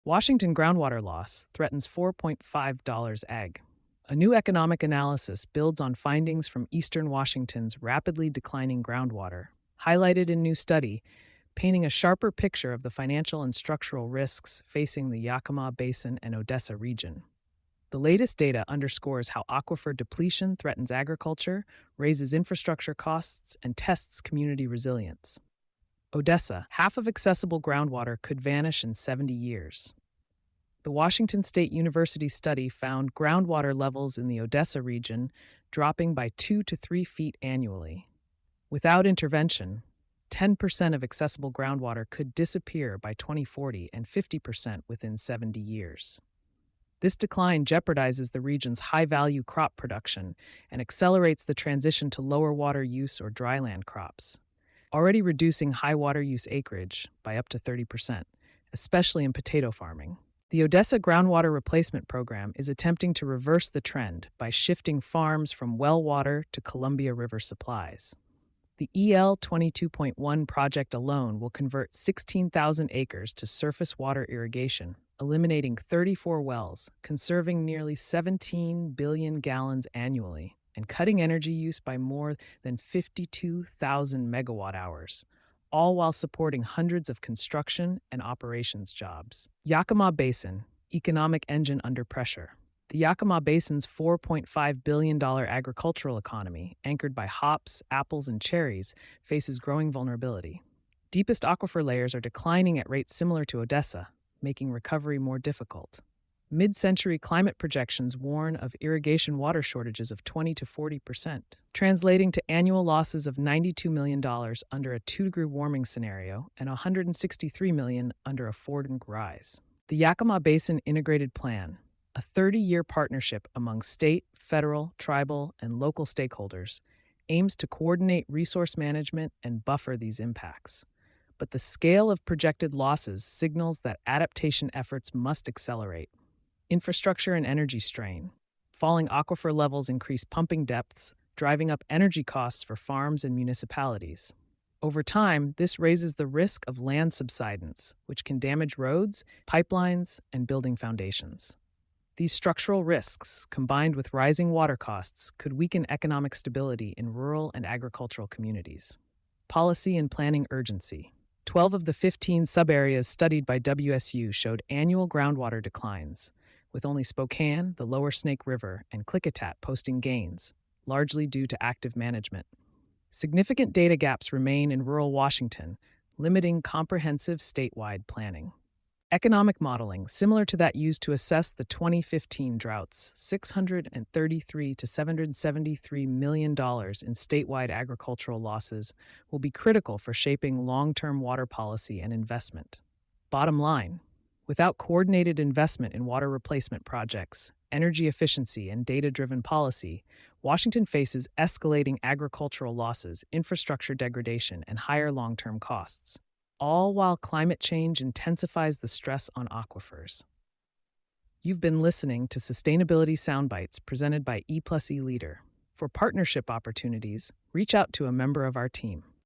Washington groundwater loss threatens $4.5 ag. A new economic analysis builds on findings from eastern Washington's rapidly declining groundwater, highlighted in new study, painting a sharper picture of the financial and structural risks facing the Yakima Basin and Odessa region. The latest data underscores how aquifer depletion threatens agriculture, raises infrastructure costs, and tests community resilience. Odessa, half of accessible groundwater could vanish in 70 years. The Washington State University study found groundwater levels in the Odessa region dropping by 2 to 3 feet annually. Without intervention, 10% of accessible groundwater could disappear by 2040 and 50% within 70 years. This decline jeopardizes the region's high-value crop production and accelerates the transition to lower water use or dryland crops, already reducing high water use acreage by up to 30%, especially in potato farming. The Odessa Groundwater Replacement Program is attempting to reverse the trend by shifting farms from well water to Columbia River supplies. The EL 22.1 project alone will convert 16,000 acres to surface water irrigation, eliminating 34 wells, conserving nearly 17 billion gallons annually, and cutting energy use by more than 52,000 megawatt hours, all while supporting hundreds of construction and operations jobs. Yakima Basin, economic engine under pressure. The Yakima Basin's $4.5 billion agricultural economy, anchored by hops, apples, and cherries, faces growing vulnerability. Deepest aquifer layers are declining at rates similar to Odessa, making recovery more difficult. Mid-century climate projections warn of irrigation water shortages of 20 to 40%, translating to annual losses of $92 million under a 2-degree warming scenario and $163 million under a 4-degree rise. The Yakima Basin Integrated Plan, a 30-year partnership among state, federal, tribal, and local stakeholders, aims to coordinate resource management and buffer these impacts. But the scale of projected losses signals that adaptation efforts must accelerate. Infrastructure and energy strain. Falling aquifer levels increase pumping depths, driving up energy costs for farms and municipalities. Over time, this raises the risk of land subsidence, which can damage roads, pipelines, and building foundations. These structural risks, combined with rising water costs, could weaken economic stability in rural and agricultural communities. Policy and planning urgency. 12 of the 15 subareas studied by WSU showed annual groundwater declines, with only Spokane, the Lower Snake River, and Klickitat posting gains, largely due to active management. Significant data gaps remain in rural Washington, limiting comprehensive statewide planning. Economic modeling, similar to that used to assess the 2015 droughts, $633 to $773 million in statewide agricultural losses, will be critical for shaping long-term water policy and investment. Bottom line, without coordinated investment in water replacement projects, energy efficiency, and data-driven policy, Washington faces escalating agricultural losses, infrastructure degradation, and higher long-term costs, all while climate change intensifies the stress on aquifers. You've been listening to Sustainability Soundbites presented by E+E Leader. For partnership opportunities, reach out to a member of our team.